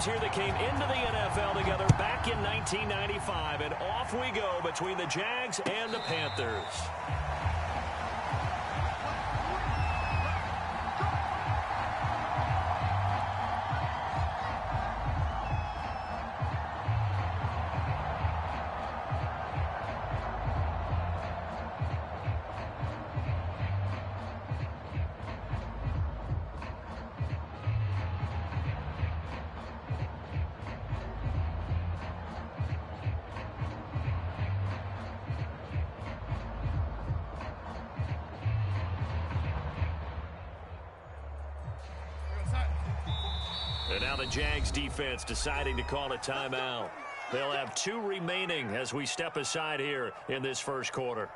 teams here that came into the NFL together back in 1995, and off we go between the Jags and the Panthers. And now the Jags defense deciding to call a timeout. They'll have 2 remaining as we step aside here in this first quarter.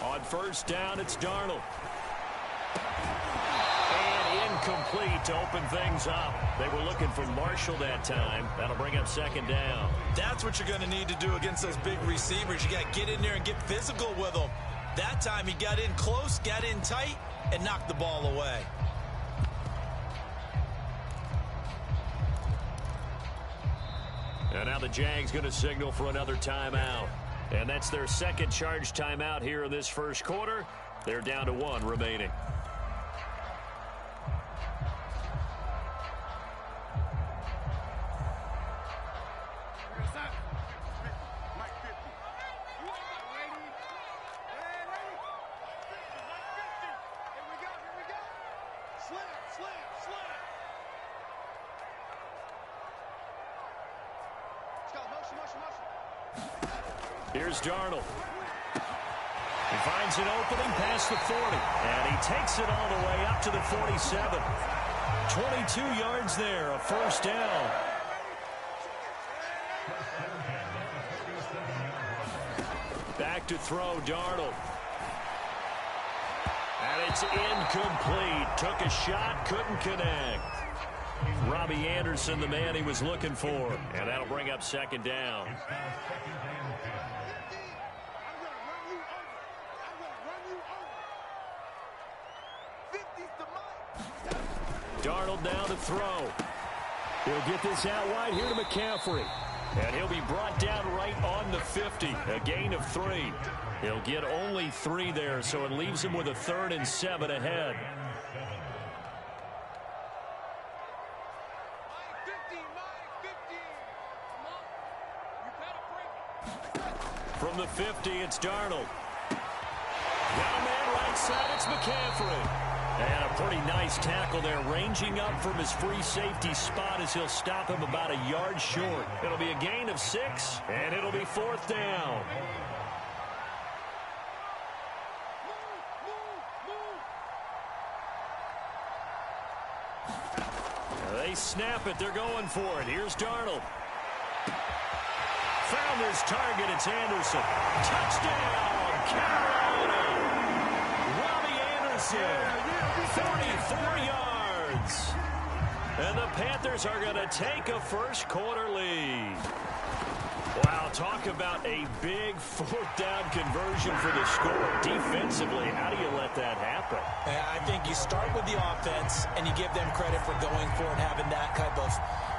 On first down, it's Darnold. And incomplete to open things up. They were looking for Marshall that time. That'll bring up second down. That's what you're going to need to do against those big receivers. You got to get in there and get physical with them. That time he got in close, got in tight, and knocked the ball away. And now the Jags going to signal for another timeout. And that's their second charge timeout here in this first quarter. They're down to 1 remaining. Here's Darnold. He finds an opening past the 40, and he takes it all the way up to the 47. 22 yards there, a first down. Back to throw, Darnold. And it's incomplete. Took a shot, couldn't connect. Robbie Anderson, the man he was looking for, and that'll bring up second down. Darnold now to throw. He'll get this out wide here to McCaffrey. And he'll be brought down right on the 50. A gain of 3. He'll get only 3 there, so it leaves him with a 3rd and 7 ahead. From the 50, it's Darnold. Got a man right side, it's McCaffrey. And a pretty nice tackle there, ranging up from his free safety spot as he'll stop him about a yard short. It'll be a gain of 6, and it'll be 4th down. They snap it, they're going for it. Here's Darnold. Found his target, it's Anderson. Touchdown, Carolina! Robbie Anderson. 34 yards. And the Panthers are going to take a first quarter lead. Wow, talk about a big 4th down conversion for the score. Defensively, how do you let that happen? I think you start with the offense and you give them credit for going for it, having that type of,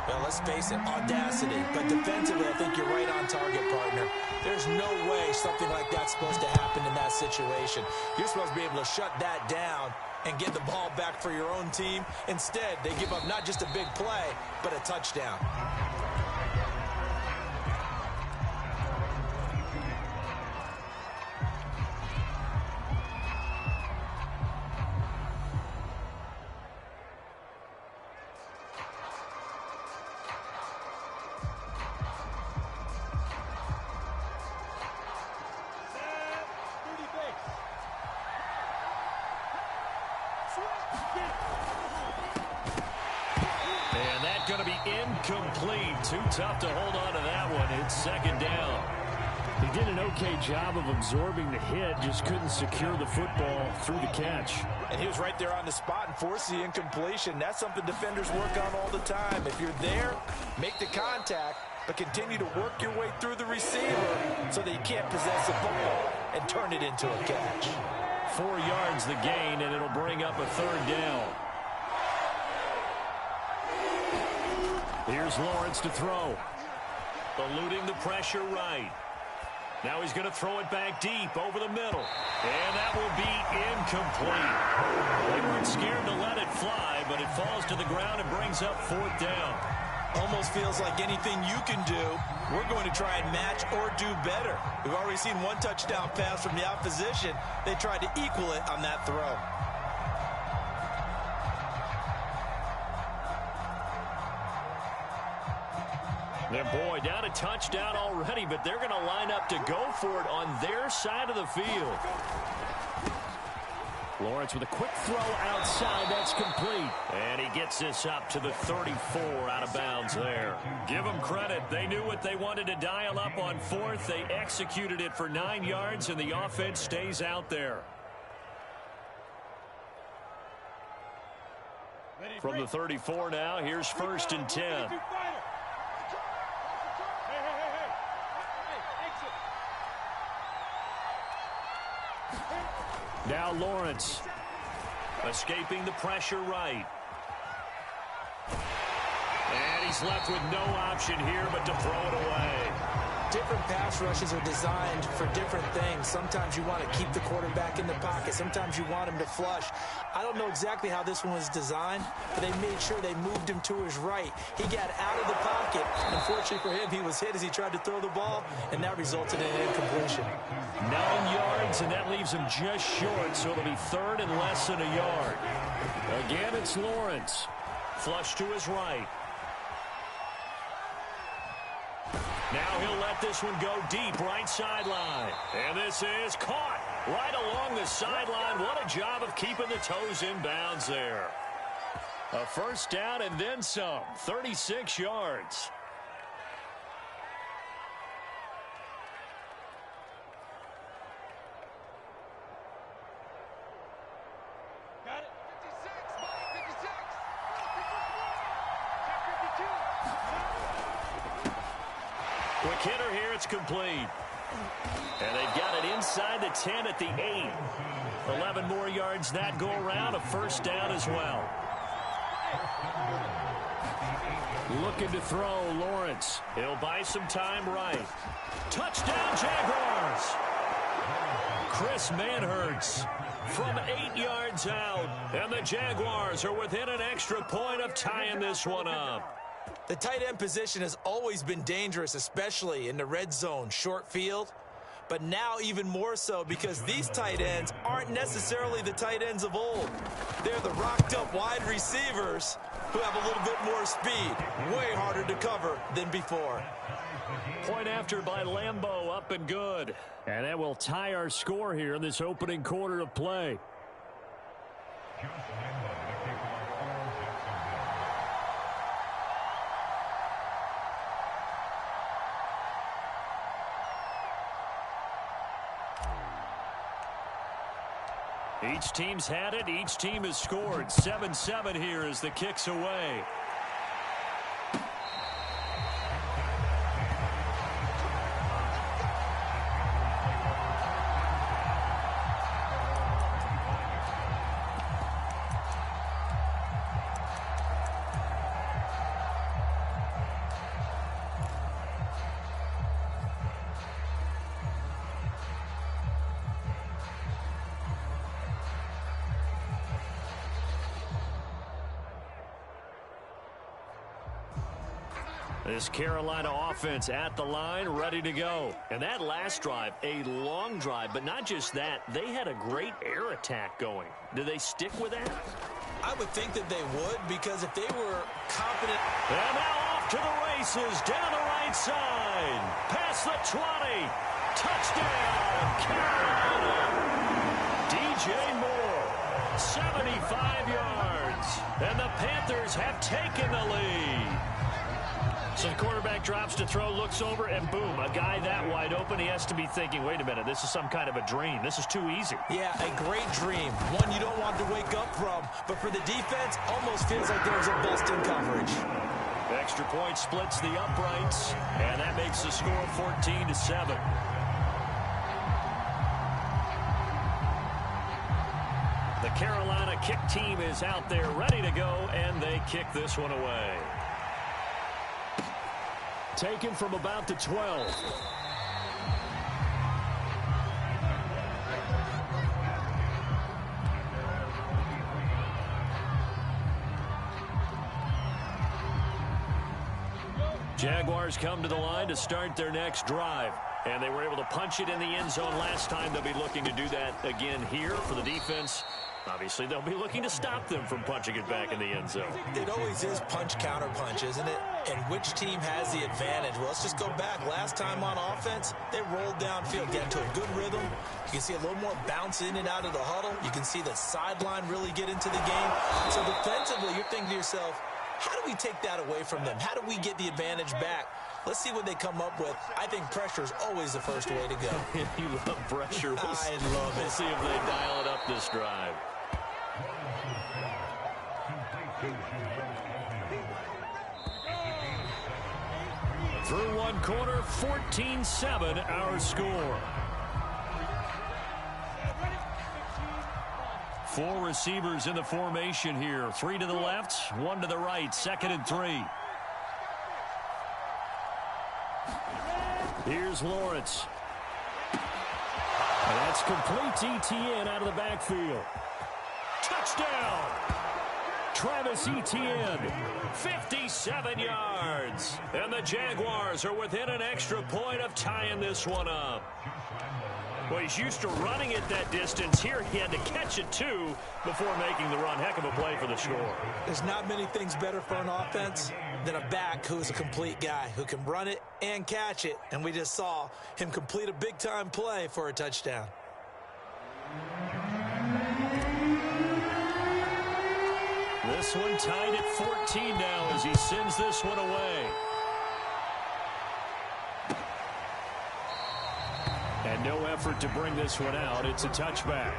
well, let's face it, audacity. But defensively, I think you're right on target, partner. There's no way something like that's supposed to happen in that situation. You're supposed to be able to shut that down and get the ball back for your own team. Instead, they give up not just a big play, but a touchdown. And that's going to be incomplete. Too tough to hold on to that one. It's second down. He did an okay job of absorbing the hit, just couldn't secure the football through the catch. And he was right there on the spot and forced the incompletion. That's something defenders work on all the time. If you're there, make the contact, but continue to work your way through the receiver so that you can't possess the football and turn it into a catch. 4 yards the gain, and it'll bring up a third down. Here's Lawrence to throw. Eluding the pressure right. Now he's going to throw it back deep over the middle. And that will be incomplete. They weren't scared to let it fly, but it falls to the ground and brings up fourth down. Almost feels like anything you can do, we're going to try and match or do better. We've already seen one touchdown pass from the opposition. They tried to equal it on that throw. And boy, down a touchdown already, but they're going to line up to go for it on their side of the field. Lawrence with a quick throw outside. That's complete. And he gets this up to the 34 out of bounds there. Give them credit. They knew what they wanted to dial up on fourth. They executed it for 9 yards, and the offense stays out there. From the 34 now, here's 1st and 10. Now Lawrence, escaping the pressure right. And he's left with no option here but to throw it away. Different pass rushes are designed for different things. Sometimes you want to keep the quarterback in the pocket. Sometimes you want him to flush. I don't know exactly how this one was designed, but they made sure they moved him to his right. He got out of the pocket. Unfortunately for him, he was hit as he tried to throw the ball, and that resulted in an incompletion. 9 yards, and that leaves him just short, so it'll be third and less than a yard. Again, it's Lawrence. Flush to his right. Now he'll let this one go deep, right sideline. And this is caught right along the sideline. What a job of keeping the toes in bounds there. A first down and then some, 36 yards. Quick hitter here, it's complete. And they've got it inside the 10 at the 8. 11 more yards that go around, a first down as well. Looking to throw, Lawrence. He'll buy some time right. Touchdown, Jaguars! Chris Manhertz from 8 yards out. And the Jaguars are within an extra point of tying this one up. The tight end position has always been dangerous, especially in the red zone, short field. But now even more so because these tight ends aren't necessarily the tight ends of old. They're the rocked-up wide receivers who have a little bit more speed. Way harder to cover than before. Point after by Lambeau, up and good. And that will tie our score here in this opening quarter of play. Each team's had it. Each team has scored. 7-7 here as the kick's away. This Carolina offense at the line, ready to go. And that last drive, a long drive, but not just that. They had a great air attack going. Do they stick with that? I would think that they would, because if they were confident. And now off to the races, down the right side. Past the 20. Touchdown, Carolina. DJ Moore, 75 yards. And the Panthers have taken the lead. So the quarterback drops to throw, looks over, and boom, a guy that wide open, he has to be thinking, wait a minute, this is some kind of a dream. This is too easy. Yeah, a great dream. One you don't want to wake up from. But for the defense, almost feels like there was a bust in coverage. Extra point splits the uprights, and that makes the score 14-7. The Carolina kick team is out there ready to go, and they kick this one away. Taken from about the 12. Jaguars come to the line to start their next drive. And they were able to punch it in the end zone last time. They'll be looking to do that again here for the defense. Obviously, they'll be looking to stop them from punching it back in the end zone. It always is punch-counter-punch, isn't it? And which team has the advantage? Well, let's just go back. Last time on offense, they rolled downfield, get into a good rhythm. You can see a little more bounce in and out of the huddle. You can see the sideline really get into the game. So defensively, you're thinking to yourself, how do we take that away from them? How do we get the advantage back? Let's see what they come up with. I think pressure is always the first way to go. You love pressure. I love it. We'll see if they dial it up this drive. Through one quarter, 14-7 our score. 4 receivers in the formation here. 3 to the left, 1 to the right. 2nd and 3. Here's Lawrence. And that's complete to Etienne out of the backfield. Touchdown! Travis Etienne, 57 yards. And the Jaguars are within an extra point of tying this one up. Well, he's used to running it that distance. Here he had to catch it, too, before making the run. Heck of a play for the score. There's not many things better for an offense than a back who is a complete guy who can run it and catch it. And we just saw him complete a big-time play for a touchdown. This one tied at 14 now as he sends this one away. And no effort to bring this one out. It's a touchback.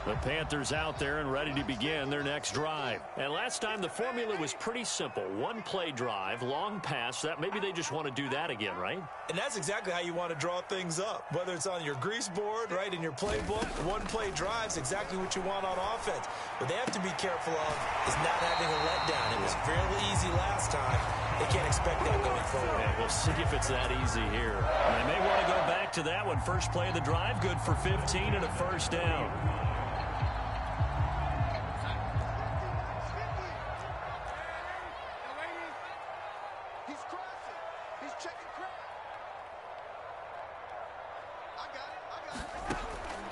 The Panthers out there and ready to begin their next drive. And last time the formula was pretty simple. One play drive, long pass. That maybe they just want to do that again, right? And that's exactly how you want to draw things up. Whether it's on your grease board, right, in your playbook, one play drive is exactly what you want on offense. What they have to be careful of is not having a letdown. It was fairly easy last time. They can't expect that going forward. Yeah, we'll see if it's that easy here. And they may want to go back to that one. First play of the drive, good for 15 and a first down.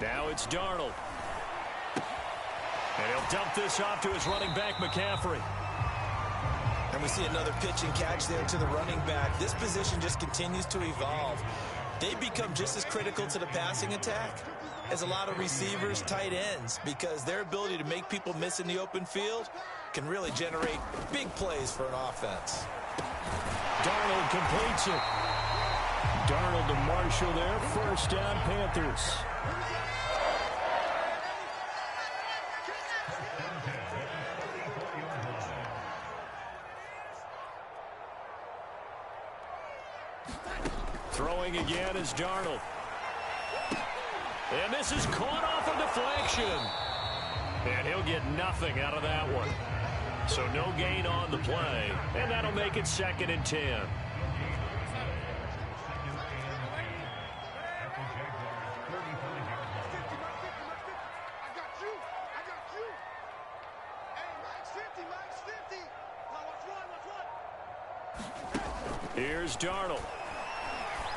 Now it's Darnold. And he'll dump this off to his running back, McCaffrey. And we see another pitch and catch there to the running back. This position just continues to evolve. They become just as critical to the passing attack as a lot of receivers, tight ends, because their ability to make people miss in the open field can really generate big plays for an offense. Darnold completes it. Darnold to Marshall there. First down, Panthers. Throwing again is Darnold. And this is caught off a deflection. And he'll get nothing out of that one. So no gain on the play. And that'll make it 2nd and 10. Here's Darnold.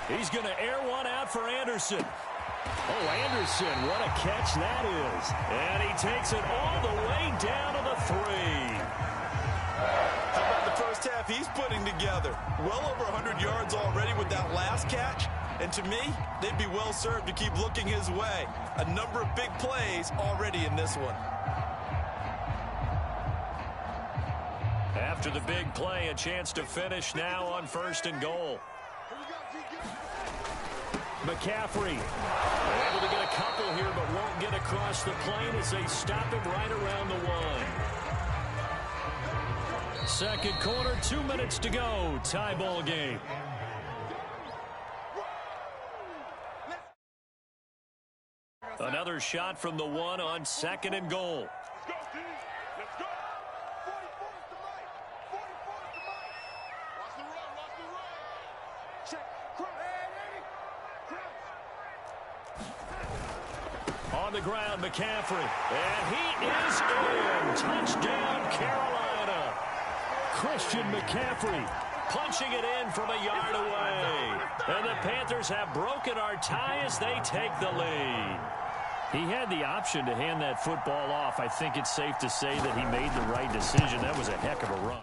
He's going to air one out for Anderson. Oh, Anderson, what a catch that is. And he takes it all the way down to the 3. stuff he's putting together. Well over 100 yards already with that last catch. And to me, they'd be well served to keep looking his way. A number of big plays already in this one. After the big play, a chance to finish now on 1st and goal. McCaffrey able to get a couple here, but won't get across the plane as they stop him right around the 1. Second quarter, 2 minutes to go. Tie ball game. Another shot from the 1 on 2nd and goal. On the ground, McCaffrey. And he is in. Touchdown, Carolina. Christian McCaffrey punching it in from a yard away. And the Panthers have broken our tie as they take the lead. He had the option to hand that football off. I think it's safe to say that he made the right decision. That was a heck of a run.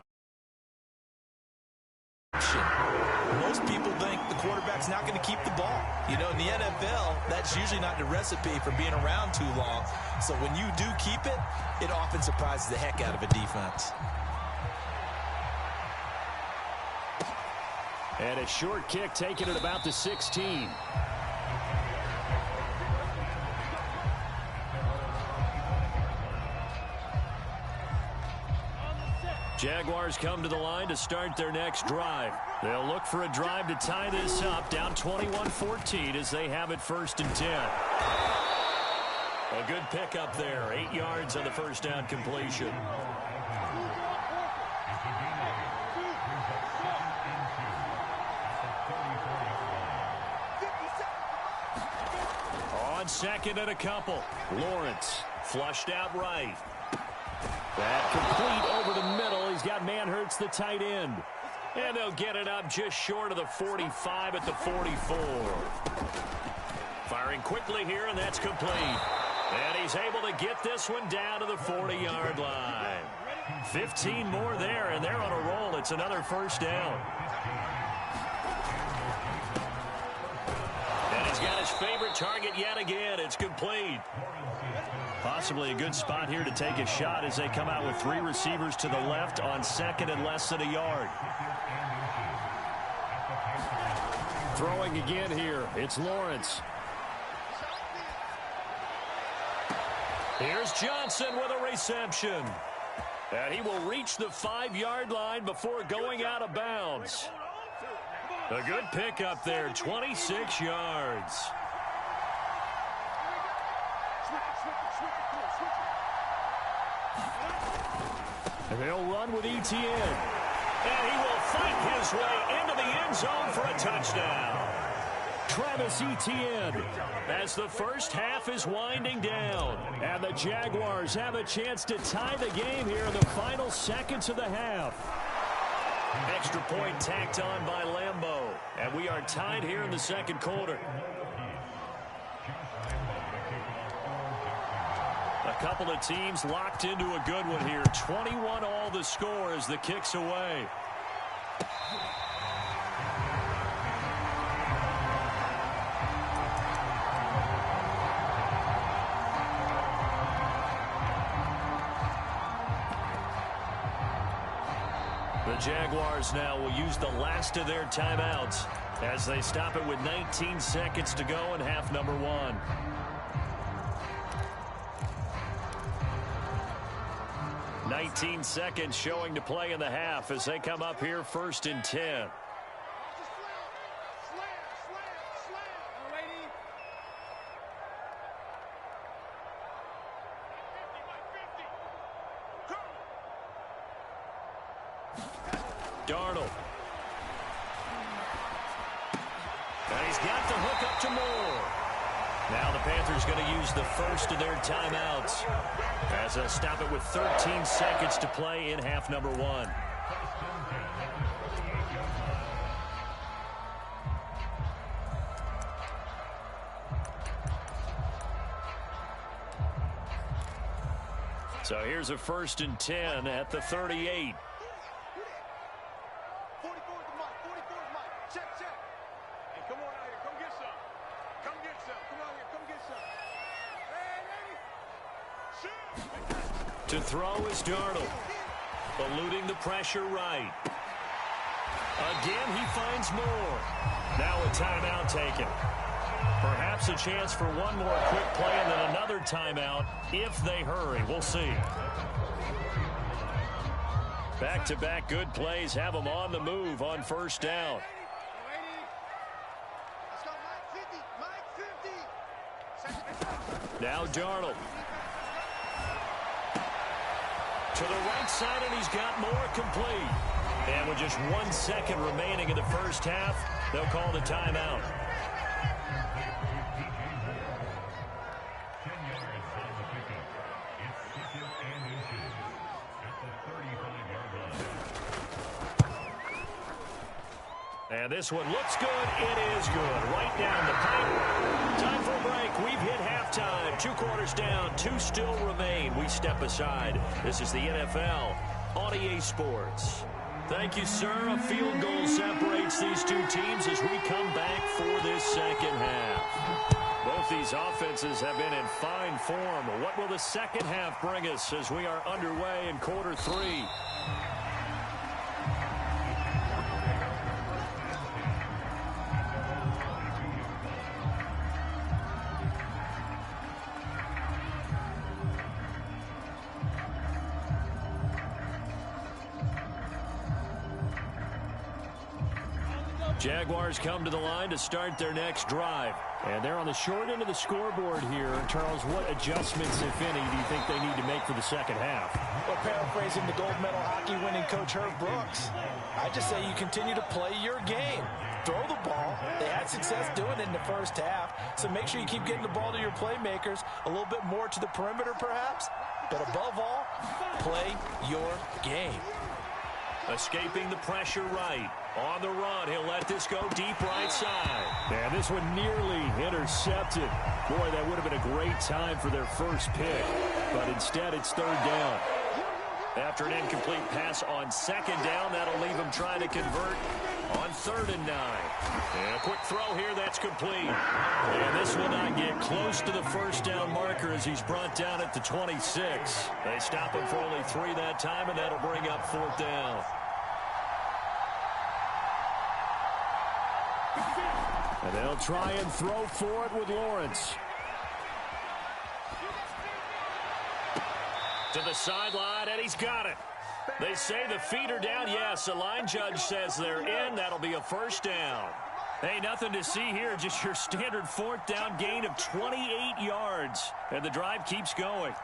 Most people think the quarterback's not going to keep the ball. You know, in the NFL, that's usually not the recipe for being around too long. So when you do keep it, it often surprises the heck out of a defense. And a short kick taken at about the 16. Jaguars come to the line to start their next drive. They'll look for a drive to tie this up, down 21-14 as they have it 1st and 10. A good pickup there, 8 yards on the first down completion. On 2nd and a couple, Lawrence flushed out right. That complete over the middle. He's got Manhurts, the tight end. And they'll get it up just short of the 45 at the 44. Firing quickly here, and that's complete. And he's able to get this one down to the 40-yard line. 15 more there, and they're on a roll. It's another first down. And he's got his favorite target yet again. It's complete. Possibly a good spot here to take a shot as they come out with 3 receivers to the left on 2nd and less than a yard. Throwing again here, it's Lawrence. Here's Johnson with a reception. And he will reach the 5-yard line before going out of bounds. A good pickup there, 26 yards. And they'll run with Etienne. And he will fight his way into the end zone for a touchdown. Travis Etienne as the first half is winding down. And the Jaguars have a chance to tie the game here in the final seconds of the half. Extra point tacked on by Lambeau. And we are tied here in the second quarter. A couple of teams locked into a good one here. 21 all the score as the kick's away. The Jaguars now will use the last of their timeouts as they stop it with 19 seconds to go in half number 1. $19 seconds showing to play in the half as they come up here 1st and 10. Darnold. And he's got the hook up to Moore. Now the Panthers going to use the first of their timeouts as they'll stop it with 13 seconds to play in half number 1. So here's a 1st and 10 at the 38. Hey, come on out here. Come get some. Come get some. Come out here. Come get some. Hey, shoot. To throw is Darnold. Eluding the pressure right. Again, he finds more. Now a timeout taken. Perhaps a chance for one more quick play and then another timeout if they hurry. We'll see. Back-to-back good plays have them on the move on first down. Now Darnold. To the right side, and he's got more complete. And with just 1 second remaining in the first half, they'll call the timeout. And this one looks good. It is good. Right down the pipe. Time for a break. We've hit halftime. 2 quarters down. 2 still remain. We step aside. This is the NFL on EA Sports. Thank you, sir. A field goal separates these two teams as we come back for this second half. Both these offenses have been in fine form. What will the second half bring us as we are underway in quarter 3? Jaguars come to the line to start their next drive. And they're on the short end of the scoreboard here. Charles, what adjustments, if any, do you think they need to make for the second half? Well, paraphrasing the gold medal hockey winning coach Herb Brooks, I just say you continue to play your game. Throw the ball. They had success doing it in the first half, so make sure you keep getting the ball to your playmakers, a little bit more to the perimeter perhaps, but above all, play your game. Escaping the pressure right. On the run, he'll let this go deep right side. And this one nearly intercepted. Boy, that would have been a great time for their first pick. But instead, it's third down. After an incomplete pass on second down, that'll leave him trying to convert on 3rd and 9. And a quick throw here, that's complete. And this will not get close to the first down marker as he's brought down at the 26. They stop him for only 3 that time, and that'll bring up 4th down. And they'll try and throw for it with Lawrence. To the sideline, and he's got it. They say the feet are down. Yes, the line judge says they're in. That'll be a first down. Hey, nothing to see here. Just your standard 4th down gain of 28 yards. And the drive keeps going.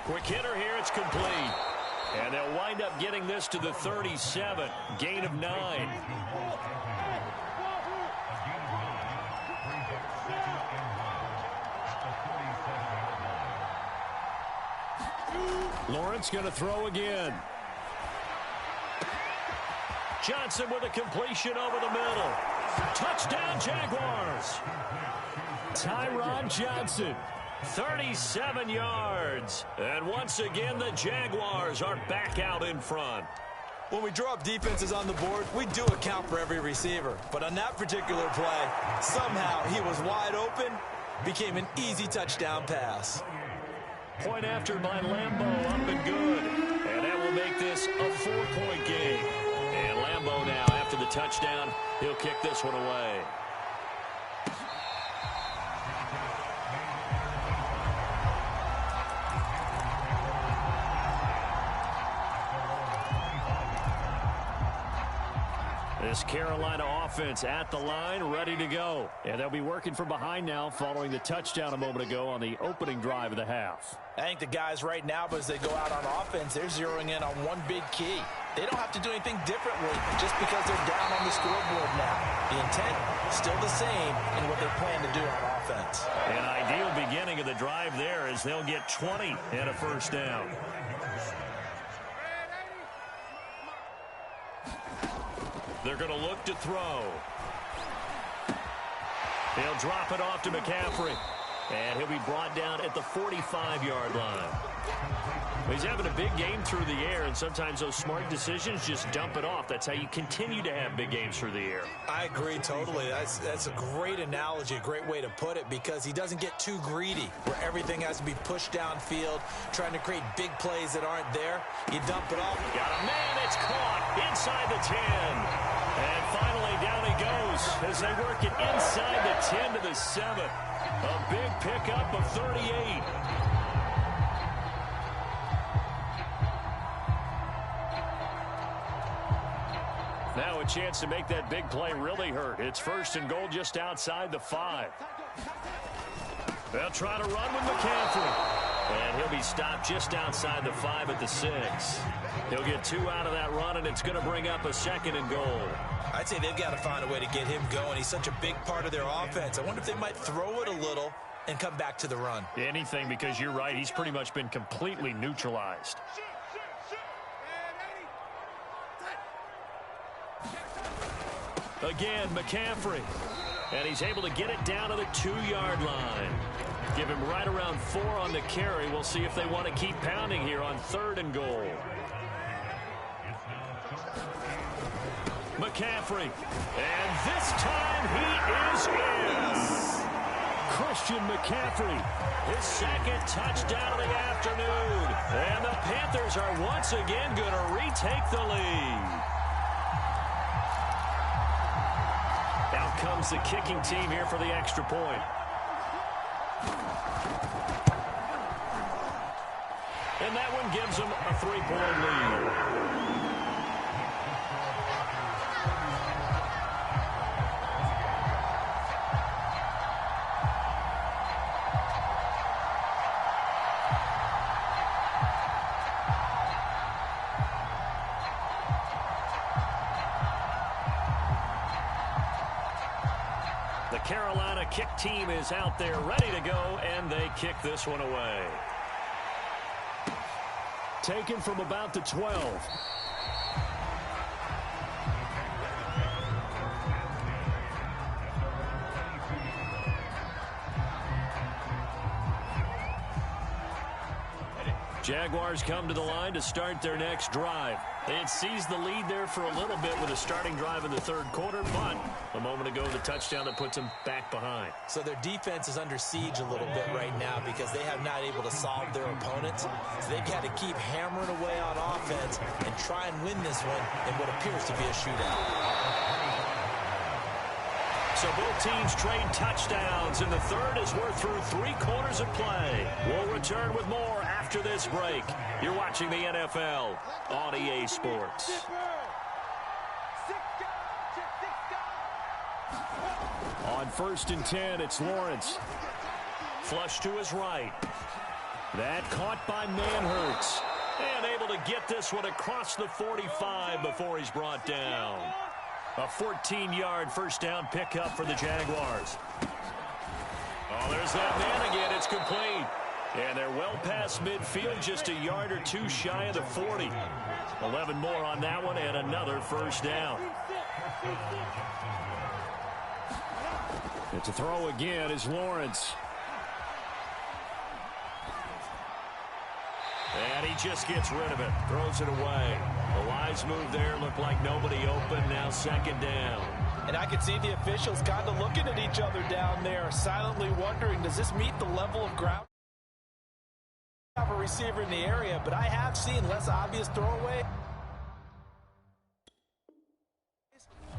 Quick hitter here. It's complete. And they'll wind up getting this to the 37. Gain of 9. Lawrence going to throw again. Johnson with a completion over the middle. Touchdown, Jaguars. Tyron Johnson. 37 yards. And once again, the Jaguars are back out in front. When we draw up defenses on the board, we do account for every receiver. But on that particular play, somehow he was wide open, became an easy touchdown pass. Point after by Lambeau, up and good. And that will make this a 4-point game. And Lambeau now, after the touchdown, he'll kick this one away. This Carolina offense at the line, ready to go. And they'll be working from behind now following the touchdown a moment ago on the opening drive of the half. I think the guys right now, as they go out on offense, they're zeroing in on one big key. They don't have to do anything differently just because they're down on the scoreboard now. The intent is still the same in what they plan to do on offense. An ideal beginning of the drive there as they'll get 20 and a first down. They're going to look to throw. He'll drop it off to McCaffrey. And he'll be brought down at the 45-yard line. He's having a big game through the air, and sometimes those smart decisions just dump it off. That's how you continue to have big games through the air. I agree totally. That's a great analogy, a great way to put it, because he doesn't get too greedy where everything has to be pushed downfield, trying to create big plays that aren't there. You dump it off. Got a man. It's caught inside the 10. And finally, down he goes as they work it inside the 10 to the 7. A big pickup of 38. Now a chance to make that big play really hurt. It's 1st and goal just outside the 5. They'll try to run with McCaffrey. And he'll be stopped just outside the 5 at the 6. He'll get 2 out of that run, and it's going to bring up a 2nd and goal. I'd say they've got to find a way to get him going. He's such a big part of their offense. I wonder if they might throw it a little and come back to the run. Anything, because you're right. He's pretty much been completely neutralized. Again, McCaffrey. And he's able to get it down to the 2-yard line. Give him right around 4 on the carry. We'll see if they want to keep pounding here on 3rd and goal. McCaffrey. And this time he is in. Christian McCaffrey. His 2nd touchdown of the afternoon. And the Panthers are once again going to retake the lead. Out comes the kicking team here for the extra point. And that one gives them a 3-point lead. The Carolina kick team is out there ready to go, and they kick this one away. Taken from about the 12. Jaguars come to the line to start their next drive. They had seized the lead there for a little bit with a starting drive in the 3rd quarter, but a moment ago the touchdown that puts them back behind. So their defense is under siege a little bit right now because they have not able to solve their opponents. So they've got to keep hammering away on offense and try and win this one in what appears to be a shootout. So both teams trade touchdowns, and the 3rd as we're through 3 quarters of play. We'll return with more after this break. You're watching the NFL on EA Sports. On 1st and 10, it's Lawrence. Flush to his right. That caught by Manhurts. And able to get this one across the 45 before he's brought down. A 14-yard first down pickup for the Jaguars. Oh, there's that man again. It's complete. And they're well past midfield, just a yard or 2 shy of the 40. 11 more on that one, and another first down. And to throw again is Lawrence. And he just gets rid of it. Throws it away. The wise move there. Looked like nobody open. Now 2nd down. And I can see the officials kind of looking at each other down there, silently wondering, does this meet the level of ground? Have a receiver in the area, but I have seen less obvious throwaway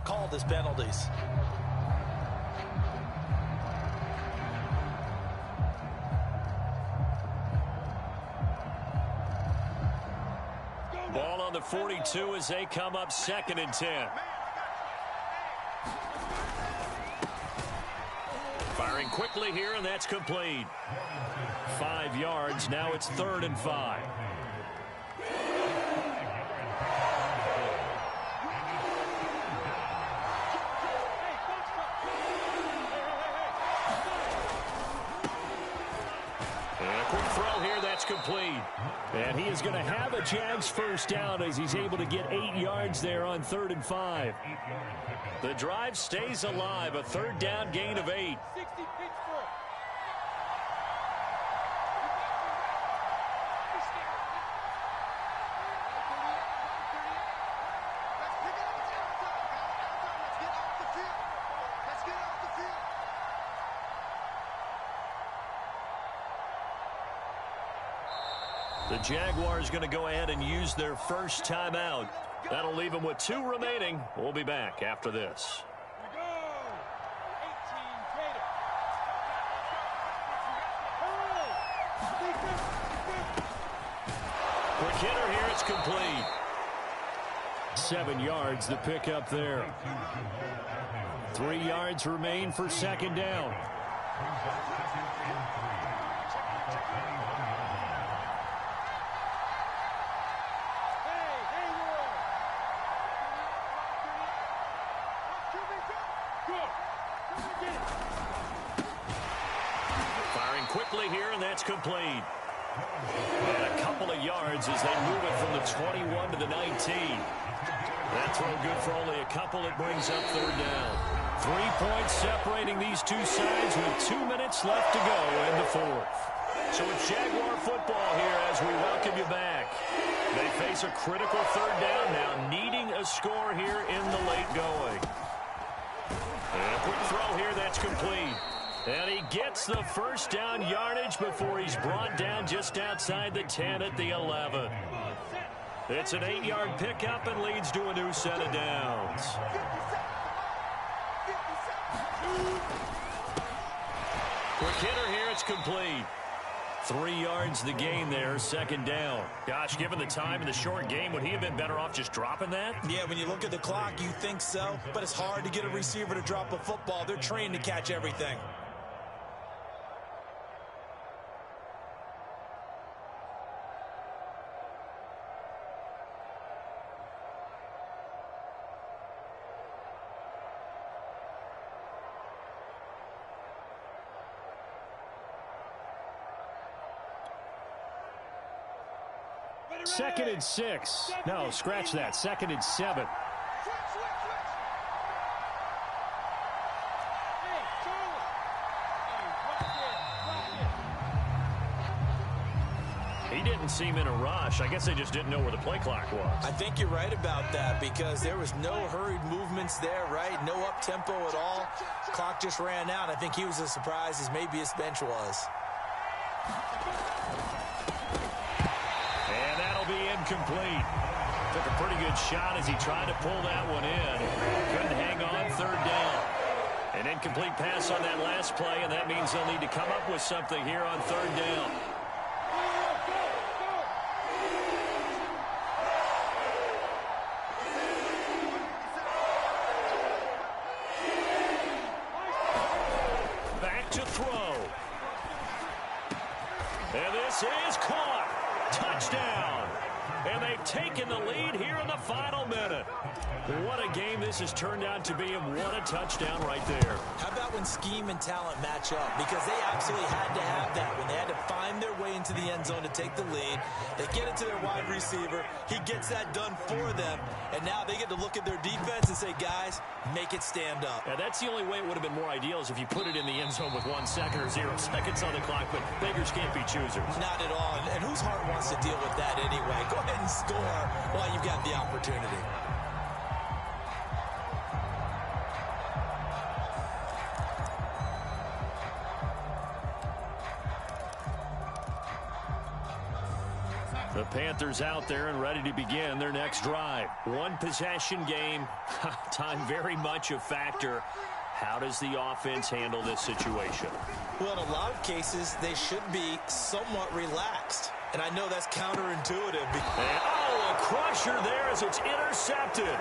called as penalties. Ball on the 42 as they come up 2nd and 10. Firing quickly here, and that's complete. 5 yards. Now it's 3rd and 5. And a quick throw here. That's complete. And he is going to have a Jags first down as he's able to get 8 yards there on 3rd and 5. The drive stays alive. A 3rd down gain of 8. The Jaguars going to go ahead and use their first timeout. That'll leave them with 2 remaining. We'll be back after this. Quick hitter here. It's complete. 7 yards the pickup there. 3 yards remain for second down. Firing quickly here, and that's complete. And a couple of yards as they move it from the 21 to the 19. That throw good for only a couple. It brings up third down. 3 points separating these two sides with 2 minutes left to go in the fourth. So it's Jaguar football here as we welcome you back. They face a critical third down now, needing a score here in the late going. And a quick throw here, that's complete. And he gets the first down yardage before he's brought down just outside the 10 at the 11. It's an 8-yard pickup and leads to a new set of downs. Quick hitter here, it's complete. 3 yards the gain there, second down. Gosh, given the time in the short game, would he have been better off just dropping that? Yeah, when you look at the clock, you think so. But it's hard to get a receiver to drop a football. They're trained to catch everything. Second and 6. No, scratch that. Second and 7. He didn't seem in a rush. I guess they just didn't know where the play clock was. I think you're right about that because there was no hurried movements there, right? No up-tempo at all. Clock just ran out. I think he was as surprised as maybe his bench was. And that'll be incomplete. Took a pretty good shot as he tried to pull that one in. Couldn't hang on, third down. An incomplete pass on that last play, and that means they'll need to come up with something here on third down. Back to throw. And this is caught. Touchdown. And they've taken the lead here in the final minute. What a game this has turned out to be, and what a touchdown right there. How about when scheme and talent match up? Because they absolutely had to have that when they had to find their way into the end zone to take the lead. They get it to their wide receiver. He gets that done for them. And now they get to look at their defense and say, guys, make it stand up. Now, that's the only way it would have been more ideal is if you put it in the end zone with 1 second or 0 seconds on the clock. But beggars can't be choosers. Not at all. And whose heart wants to deal with that anyway? Go ahead and score while you've got the opportunity. The Panthers out there and ready to begin their next drive. 1 possession game. Time very much a factor. How does the offense handle this situation? Well, in a lot of cases, they should be somewhat relaxed. And I know that's counterintuitive. And, a crusher there as it's intercepted.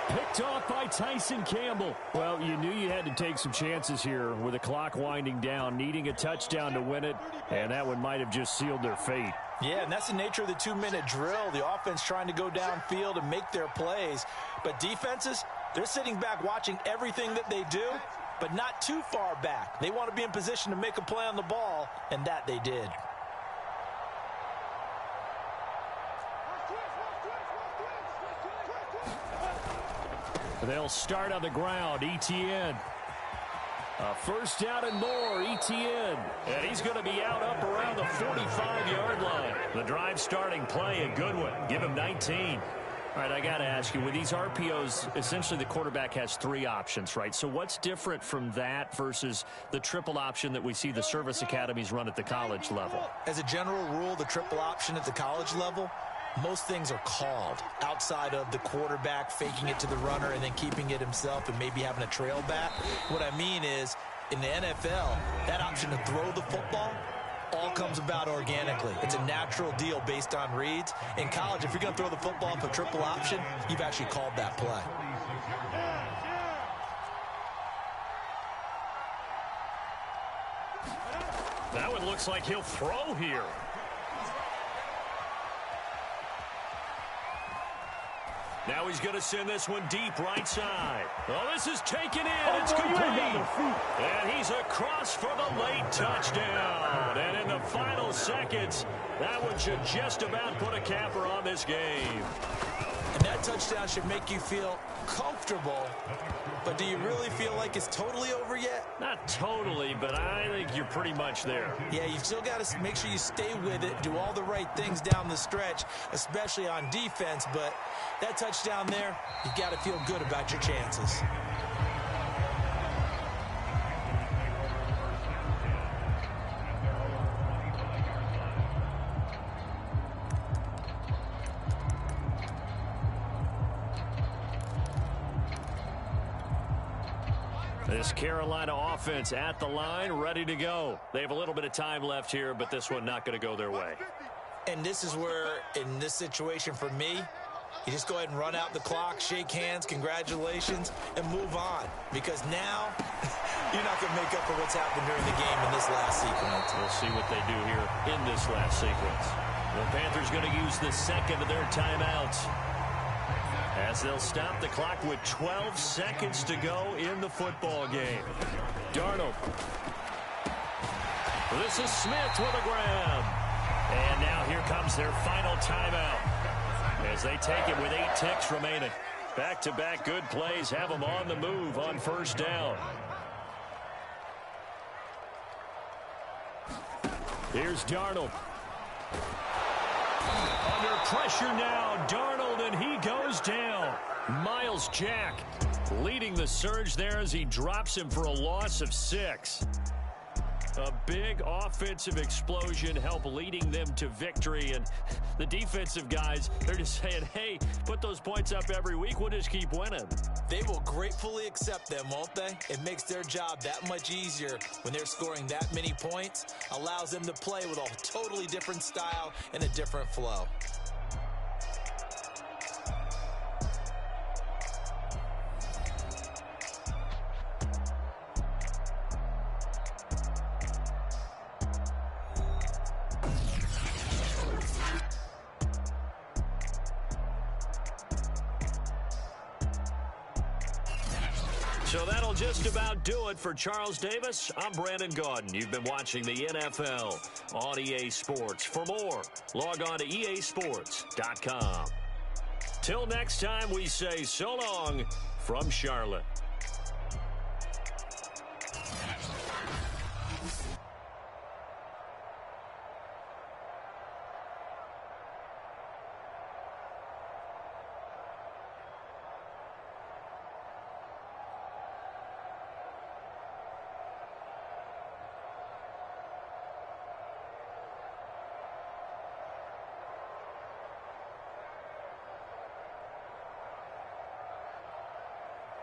Picked off by Tyson Campbell. Well, you knew you had to take some chances here with the clock winding down, needing a touchdown to win it, and that one might have just sealed their fate. Yeah, and that's the nature of the 2-minute drill. The offense trying to go downfield and make their plays. But defenses, they're sitting back watching everything that they do, but not too far back. They want to be in position to make a play on the ball, and that they did. They'll start on the ground. Etienne. A first down and more. Etienne. And he's going to be out up around the 45-yard line. The drive starting play, a good one. Give him 19. All right, I got to ask you, with these RPOs, essentially the quarterback has 3 options, right? So what's different from that versus the triple option that we see the service academies run at the college level? As a general rule, the triple option at the college level, most things are called outside of the quarterback faking it to the runner and then keeping it himself and maybe having a trail back. What I mean is, in the NFL, that option to throw the football all comes about organically. It's a natural deal based on reads. In college, if you're going to throw the football for triple option, you've actually called that play. That one looks like he'll throw here. Now he's going to send this one deep right side. Oh, this is taken in. It's complete. And he's across for the late touchdown. And in the final seconds, that one should just about put a capper on this game. And that touchdown should make you feel comfortable. But do you really feel like it's totally over yet? Not totally, but I think you're pretty much there. Yeah, you've still got to make sure you stay with it, do all the right things down the stretch, especially on defense. But that touchdown there, you've got to feel good about your chances. This Carolina offense at the line, ready to go. They have a little bit of time left here, but this one not going to go their way. And this is where, in this situation for me, you just go ahead and run out the clock, shake hands, congratulations, and move on. Because now, you're not going to make up for what's happened during the game in this last sequence. We'll see what they do here in this last sequence. The Panthers going to use the second of their timeouts, as they'll stop the clock with 12 seconds to go in the football game. Darnold. This is Smith with a grab. And now here comes their final timeout, as they take it with 8 ticks remaining. Back-to-back good plays have them on the move on first down. Here's Darnold. Under pressure now, Darnold, and he goes down. Miles Jack leading the surge there as he drops him for a loss of 6. A big offensive explosion help leading them to victory. And the defensive guys, they're just saying, hey, put those points up every week. We'll just keep winning. They will gratefully accept them, won't they? It makes their job that much easier when they're scoring that many points. Allows them to play with a totally different style and a different flow. So that'll just about do it for Charles Davis. I'm Brandon Gaudin. You've been watching the NFL on EA Sports. For more, log on to easports.com. Till next time, we say so long from Charlotte.